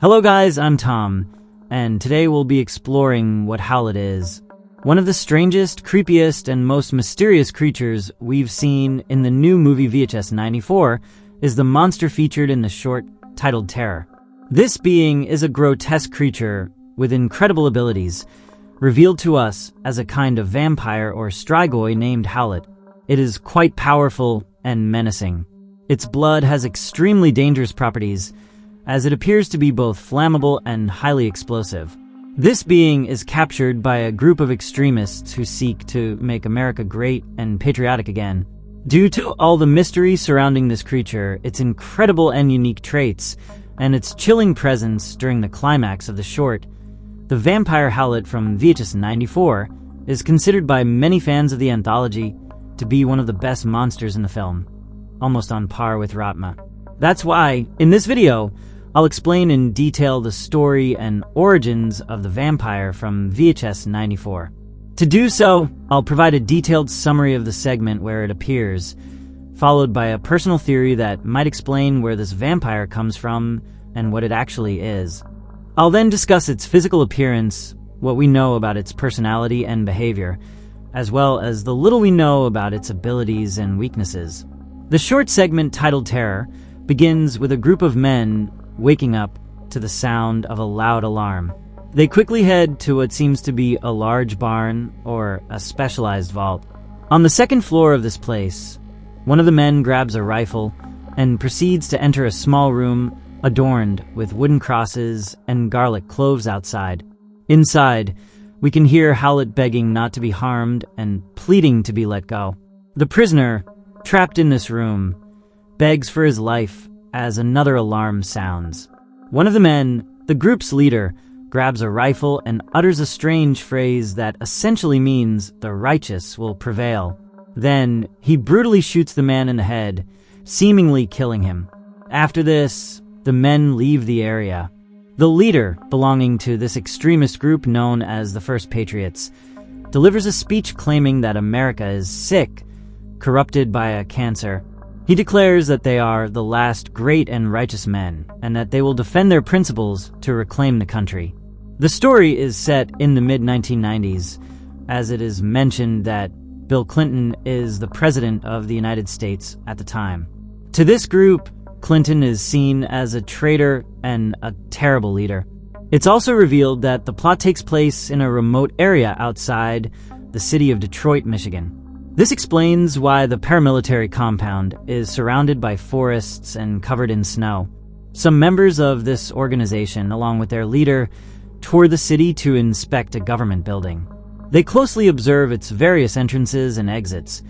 Hello guys, I'm Tom, and today we'll be exploring what Howlett is. One of the strangest, creepiest, and most mysterious creatures we've seen in the new movie VHS 94 is the monster featured in the short titled Terror. This being is a grotesque creature with incredible abilities, revealed to us as a kind of vampire or Strigoi named Howlett. It is quite powerful and menacing. Its blood has extremely dangerous properties, as it appears to be both flammable and highly explosive. This being is captured by a group of extremists who seek to make America great and patriotic again. Due to all the mystery surrounding this creature, its incredible and unique traits, and its chilling presence during the climax of the short, the vampire Howlett from VHS 94 is considered by many fans of the Anthology to be one of the best monsters in the film, almost on par with Ratma. That's why, in this video, I'll explain in detail the story and origins of the vampire from VHS 94. To do so, I'll provide a detailed summary of the segment where it appears, followed by a personal theory that might explain where this vampire comes from and what it actually is. I'll then discuss its physical appearance, what we know about its personality and behavior, as well as the little we know about its abilities and weaknesses. The short segment titled Terror begins with a group of men waking up to the sound of a loud alarm. They quickly head to what seems to be a large barn or a specialized vault. On the second floor of this place, one of the men grabs a rifle and proceeds to enter a small room adorned with wooden crosses and garlic cloves outside. Inside, we can hear Howlett begging not to be harmed and pleading to be let go. The prisoner, trapped in this room, begs for his life as another alarm sounds. One of the men, the group's leader, grabs a rifle and utters a strange phrase that essentially means the righteous will prevail. Then, he brutally shoots the man in the head, seemingly killing him. After this, the men leave the area. The leader, belonging to this extremist group known as the First Patriots, delivers a speech claiming that America is sick, corrupted by a cancer. He declares that they are the last great and righteous men, and that they will defend their principles to reclaim the country. The story is set in the mid-1990s, as it is mentioned that Bill Clinton is the president of the United States at the time. To this group, Clinton is seen as a traitor and a terrible leader. It's also revealed that the plot takes place in a remote area outside the city of Detroit, Michigan. This explains why the paramilitary compound is surrounded by forests and covered in snow. Some members of this organization, along with their leader, tour the city to inspect a government building. They closely observe its various entrances and exits,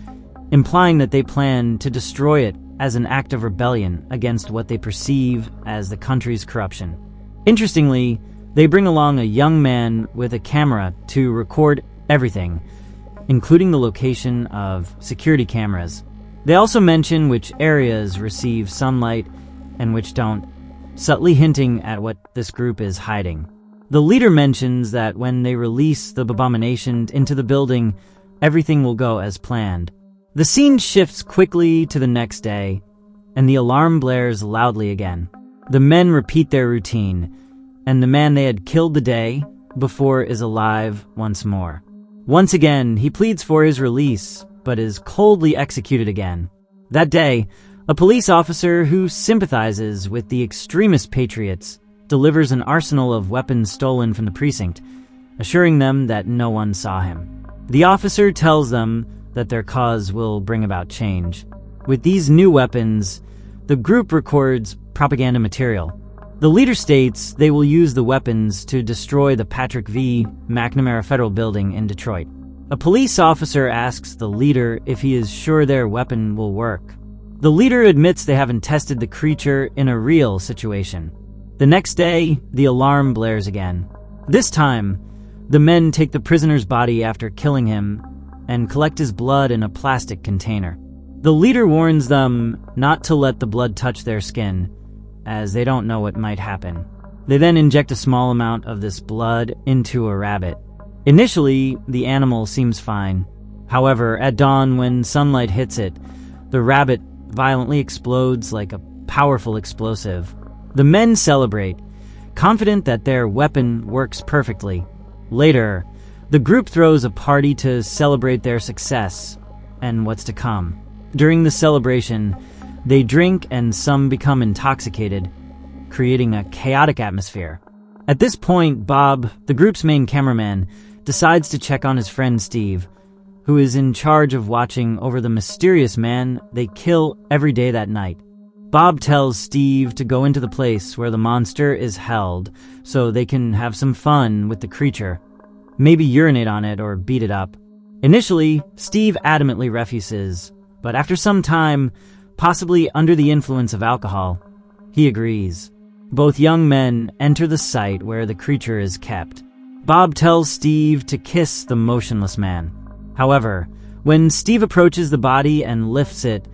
implying that they plan to destroy it as an act of rebellion against what they perceive as the country's corruption. Interestingly, they bring along a young man with a camera to record everything, including the location of security cameras. They also mention which areas receive sunlight and which don't, subtly hinting at what this group is hiding. The leader mentions that when they release the abomination into the building, everything will go as planned. The scene shifts quickly to the next day, and the alarm blares loudly again. The men repeat their routine, and the man they had killed the day before is alive once more. Once again, he pleads for his release, but is coldly executed again. That day, a police officer who sympathizes with the extremist patriots delivers an arsenal of weapons stolen from the precinct, assuring them that no one saw him. The officer tells them that their cause will bring about change. With these new weapons, the group records propaganda material. The leader states they will use the weapons to destroy the Patrick V. McNamara Federal Building in Detroit. A police officer asks the leader if he is sure their weapon will work. The leader admits they haven't tested the creature in a real situation. The next day, the alarm blares again. This time, the men take the prisoner's body after killing him and collect his blood in a plastic container. The leader warns them not to let the blood touch their skin, as they don't know what might happen. They then inject a small amount of this blood into a rabbit. Initially, the animal seems fine. However, at dawn, when sunlight hits it, the rabbit violently explodes like a powerful explosive. The men celebrate, confident that their weapon works perfectly. Later, the group throws a party to celebrate their success and what's to come. During the celebration, they drink and some become intoxicated, creating a chaotic atmosphere. At this point, Bob, the group's main cameraman, decides to check on his friend Steve, who is in charge of watching over the mysterious man they kill every day that night. Bob tells Steve to go into the place where the monster is held so they can have some fun with the creature, maybe urinate on it or beat it up. Initially, Steve adamantly refuses, but after some time, possibly under the influence of alcohol, he agrees. Both young men enter the site where the creature is kept. Bob tells Steve to kiss the motionless man. However, when Steve approaches the body and lifts it,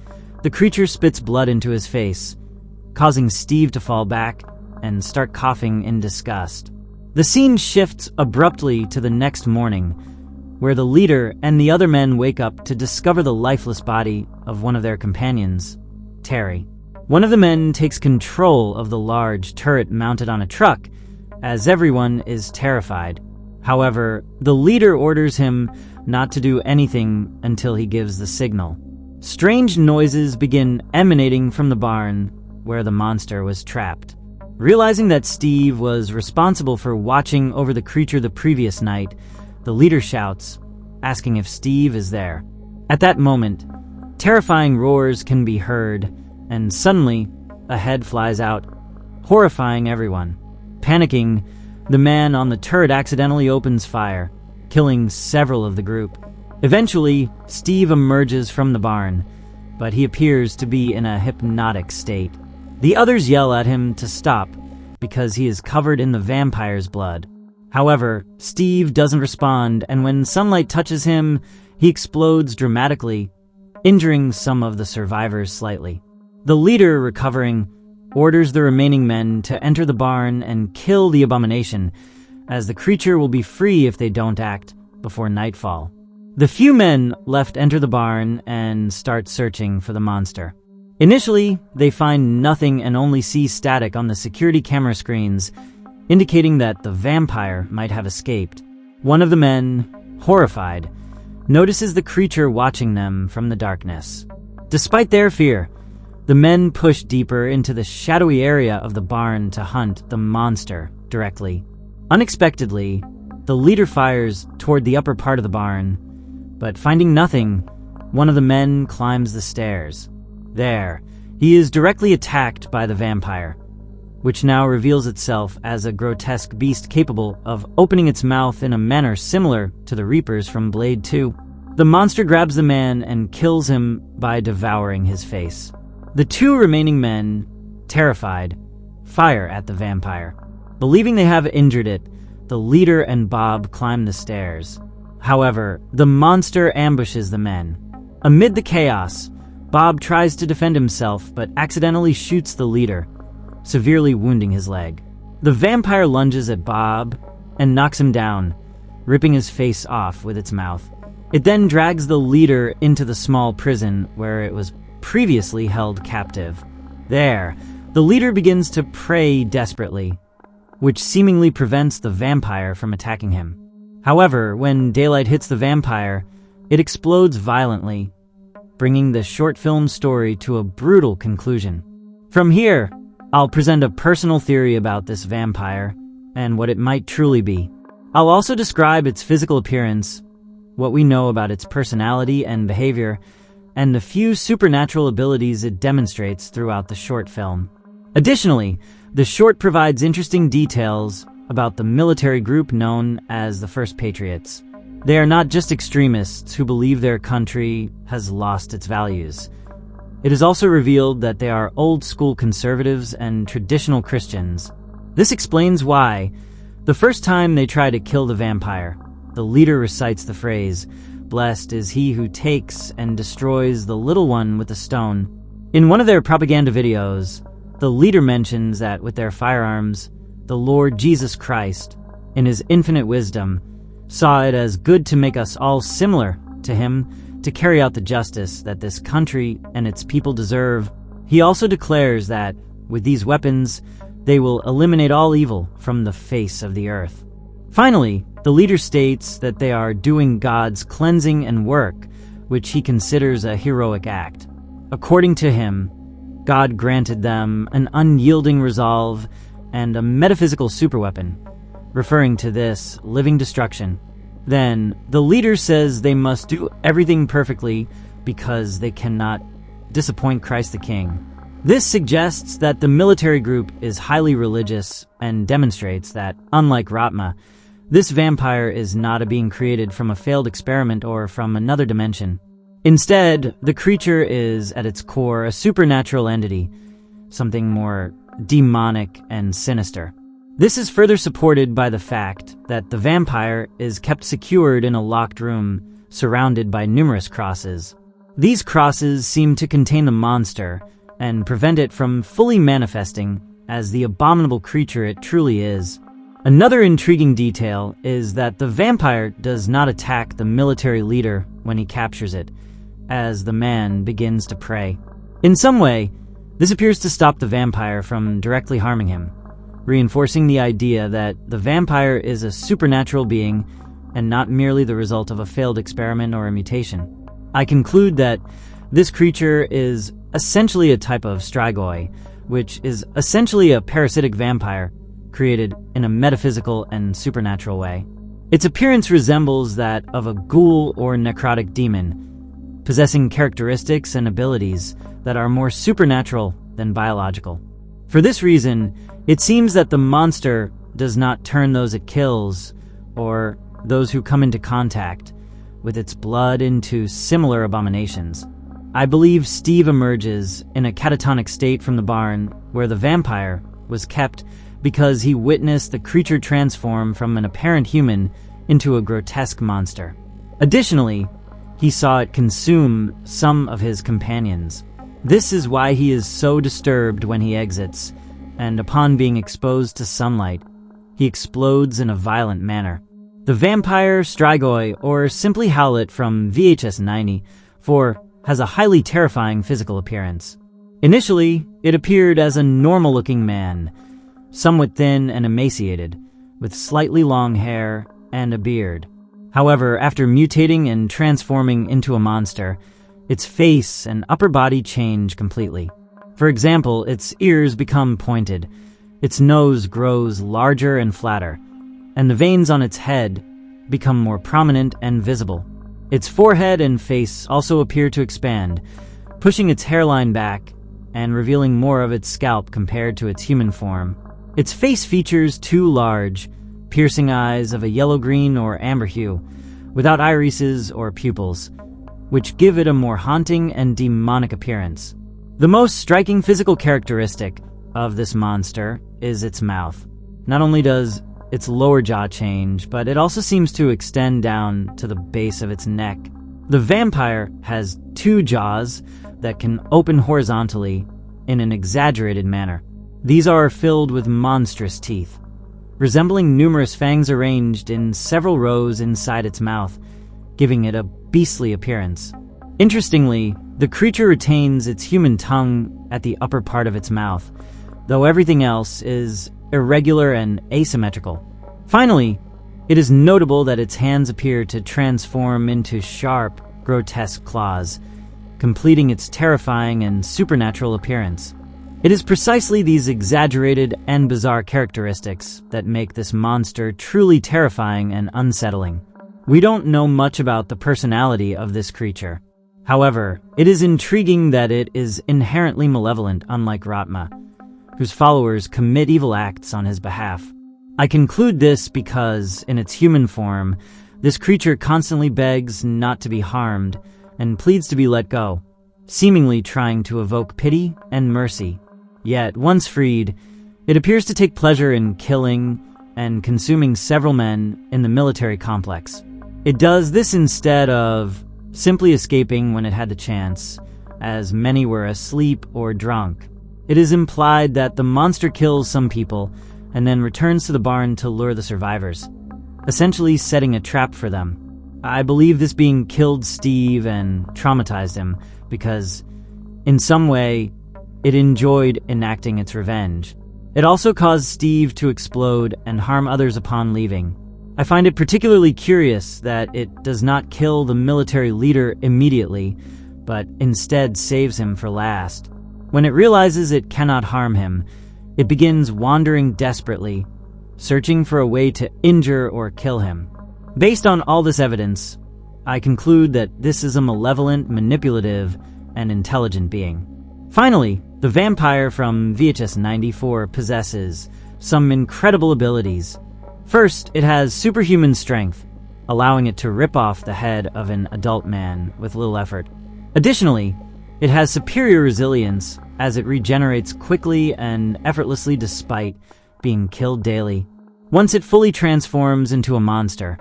the creature spits blood into his face, causing Steve to fall back and start coughing in disgust. The scene shifts abruptly to the next morning, where the leader and the other men wake up to discover the lifeless body of one of their companions, Terry. One of the men takes control of the large turret mounted on a truck, as everyone is terrified. However, the leader orders him not to do anything until he gives the signal. Strange noises begin emanating from the barn where the monster was trapped. Realizing that Steve was responsible for watching over the creature the previous night, the leader shouts, asking if Steve is there. At that moment, terrifying roars can be heard, and suddenly, a head flies out, horrifying everyone. Panicking, the man on the turret accidentally opens fire, killing several of the group. Eventually, Steve emerges from the barn, but he appears to be in a hypnotic state. The others yell at him to stop because he is covered in the vampire's blood. However, Steve doesn't respond, and when sunlight touches him, he explodes dramatically, injuring some of the survivors slightly. The leader, recovering, orders the remaining men to enter the barn and kill the abomination, as the creature will be free if they don't act before nightfall. The few men left enter the barn and start searching for the monster. Initially, they find nothing and only see static on the security camera screens, indicating that the vampire might have escaped. One of the men, horrified, notices the creature watching them from the darkness. Despite their fear, the men push deeper into the shadowy area of the barn to hunt the monster directly. Unexpectedly, the leader fires toward the upper part of the barn, but finding nothing, one of the men climbs the stairs. There, he is directly attacked by the vampire, which now reveals itself as a grotesque beast capable of opening its mouth in a manner similar to the Reapers from Blade 2. The monster grabs the man and kills him by devouring his face. The two remaining men, terrified, fire at the vampire. Believing they have injured it, the leader and Bob climb the stairs. However, the monster ambushes the men. Amid the chaos, Bob tries to defend himself but accidentally shoots the leader, severely wounding his leg. The vampire lunges at Bob and knocks him down, ripping his face off with its mouth. It then drags the leader into the small prison where it was previously held captive. There, the leader begins to pray desperately, which seemingly prevents the vampire from attacking him. However, when daylight hits the vampire, it explodes violently, bringing the short film story to a brutal conclusion. From here, I'll present a personal theory about this vampire and what it might truly be. I'll also describe its physical appearance, what we know about its personality and behavior, and the few supernatural abilities it demonstrates throughout the short film. Additionally, the short provides interesting details about the military group known as the First Patriots. They are not just extremists who believe their country has lost its values. It is also revealed that they are old-school conservatives and traditional Christians. This explains why, the first time they try to kill the vampire, the leader recites the phrase, "Blessed is he who takes and destroys the little one with a stone." In one of their propaganda videos, the leader mentions that with their firearms, the Lord Jesus Christ, in his infinite wisdom, saw it as good to make us all similar to him to carry out the justice that this country and its people deserve. He also declares that, with these weapons, they will eliminate all evil from the face of the earth. Finally, the leader states that they are doing God's cleansing and work, which he considers a heroic act. According to him, God granted them an unyielding resolve and a metaphysical superweapon, referring to this living destruction. Then, the leader says they must do everything perfectly because they cannot disappoint Christ the King. This suggests that the military group is highly religious and demonstrates that, unlike Ratma, this vampire is not a being created from a failed experiment or from another dimension. Instead, the creature is, at its core, a supernatural entity, something more demonic and sinister. This is further supported by the fact that the vampire is kept secured in a locked room surrounded by numerous crosses. These crosses seem to contain the monster and prevent it from fully manifesting as the abominable creature it truly is. Another intriguing detail is that the vampire does not attack the military leader when he captures it, as the man begins to pray. In some way, this appears to stop the vampire from directly harming him, reinforcing the idea that the vampire is a supernatural being and not merely the result of a failed experiment or a mutation. I conclude that this creature is essentially a type of Strigoi, which is essentially a parasitic vampire created in a metaphysical and supernatural way. Its appearance resembles that of a ghoul or necrotic demon, possessing characteristics and abilities that are more supernatural than biological. For this reason, it seems that the monster does not turn those it kills, or those who come into contact with its blood, into similar abominations. I believe Steve emerges in a catatonic state from the barn where the vampire was kept because he witnessed the creature transform from an apparent human into a grotesque monster. Additionally, he saw it consume some of his companions. This is why he is so disturbed when he exits, and upon being exposed to sunlight, he explodes in a violent manner. The vampire Strigoi, or simply Howlett from VHS 94, has a highly terrifying physical appearance. Initially, it appeared as a normal-looking man, somewhat thin and emaciated, with slightly long hair and a beard. However, after mutating and transforming into a monster, its face and upper body change completely. For example, its ears become pointed, its nose grows larger and flatter, and the veins on its head become more prominent and visible. Its forehead and face also appear to expand, pushing its hairline back and revealing more of its scalp compared to its human form. Its face features two large, piercing eyes of a yellow-green or amber hue, without irises or pupils, which give it a more haunting and demonic appearance. The most striking physical characteristic of this monster is its mouth. Not only does its lower jaw change, but it also seems to extend down to the base of its neck. The vampire has two jaws that can open horizontally in an exaggerated manner. These are filled with monstrous teeth, resembling numerous fangs arranged in several rows inside its mouth, giving it a beastly appearance. Interestingly, the creature retains its human tongue at the upper part of its mouth, though everything else is irregular and asymmetrical. Finally, it is notable that its hands appear to transform into sharp, grotesque claws, completing its terrifying and supernatural appearance. It is precisely these exaggerated and bizarre characteristics that make this monster truly terrifying and unsettling. We don't know much about the personality of this creature. However, it is intriguing that it is inherently malevolent, unlike Ratma, whose followers commit evil acts on his behalf. I conclude this because, in its human form, this creature constantly begs not to be harmed and pleads to be let go, seemingly trying to evoke pity and mercy. Yet, once freed, it appears to take pleasure in killing and consuming several men in the military complex. It does this instead of simply escaping when it had the chance, as many were asleep or drunk. It is implied that the monster kills some people and then returns to the barn to lure the survivors, essentially setting a trap for them. I believe this being killed Steve and traumatized him because, in some way, it enjoyed enacting its revenge. It also caused Steve to explode and harm others upon leaving. I find it particularly curious that it does not kill the military leader immediately, but instead saves him for last. When it realizes it cannot harm him, it begins wandering desperately, searching for a way to injure or kill him. Based on all this evidence, I conclude that this is a malevolent, manipulative, and intelligent being. Finally, the vampire from VHS 94 possesses some incredible abilities. First, it has superhuman strength, allowing it to rip off the head of an adult man with little effort. Additionally, it has superior resilience as it regenerates quickly and effortlessly despite being killed daily. Once it fully transforms into a monster,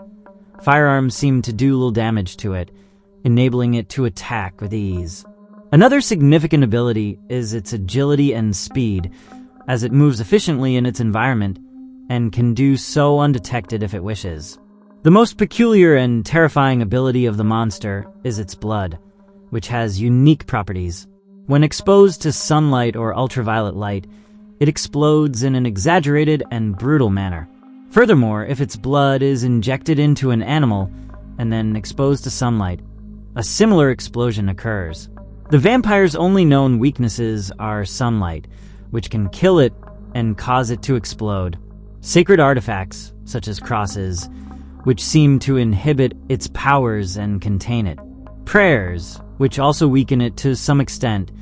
firearms seem to do little damage to it, enabling it to attack with ease. Another significant ability is its agility and speed, as it moves efficiently in its environment and can do so undetected if it wishes. The most peculiar and terrifying ability of the monster is its blood, which has unique properties. When exposed to sunlight or ultraviolet light, it explodes in an exaggerated and brutal manner. Furthermore, if its blood is injected into an animal and then exposed to sunlight, a similar explosion occurs. The vampire's only known weaknesses are sunlight, which can kill it and cause it to explode. Sacred artifacts, such as crosses, which seem to inhibit its powers and contain it. Prayers, which also weaken it to some extent,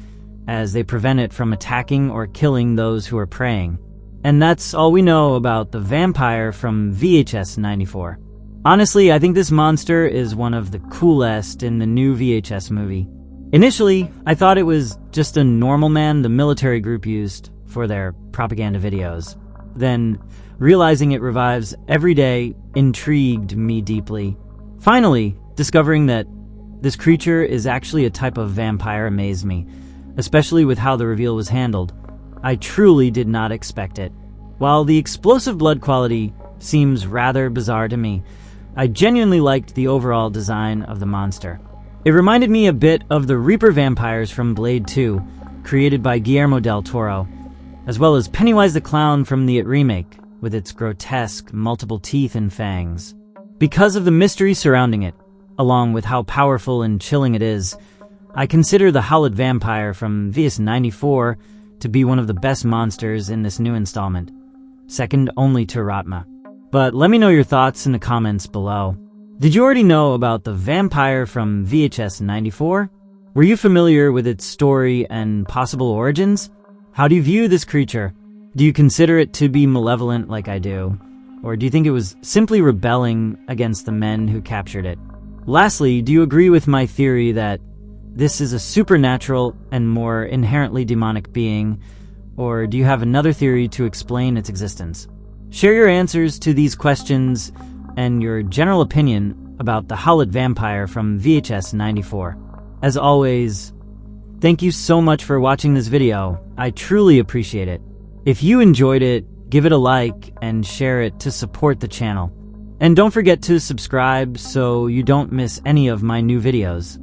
as they prevent it from attacking or killing those who are praying. And that's all we know about the vampire from VHS 94. Honestly, I think this monster is one of the coolest in the new VHS movie. Initially, I thought it was just a normal man the military group used for their propaganda videos. Then, realizing it revives every day intrigued me deeply. Finally, discovering that this creature is actually a type of vampire amazed me, especially with how the reveal was handled. I truly did not expect it. While the explosive blood quality seems rather bizarre to me, I genuinely liked the overall design of the monster. It reminded me a bit of the Reaper vampires from Blade 2, created by Guillermo del Toro, as well as Pennywise the Clown from the It remake, with its grotesque, multiple teeth and fangs. Because of the mystery surrounding it, along with how powerful and chilling it is, I consider the Howlett vampire from VHS 94 to be one of the best monsters in this new installment, second only to Ratma. But let me know your thoughts in the comments below. Did you already know about the vampire from VHS 94? Were you familiar with its story and possible origins? How do you view this creature? Do you consider it to be malevolent like I do? Or do you think it was simply rebelling against the men who captured it? Lastly, do you agree with my theory that this is a supernatural and more inherently demonic being, or do you have another theory to explain its existence? Share your answers to these questions and your general opinion about the Howlett vampire from VHS 94. As always, thank you so much for watching this video. I truly appreciate it. If you enjoyed it, give it a like and share it to support the channel. And don't forget to subscribe so you don't miss any of my new videos.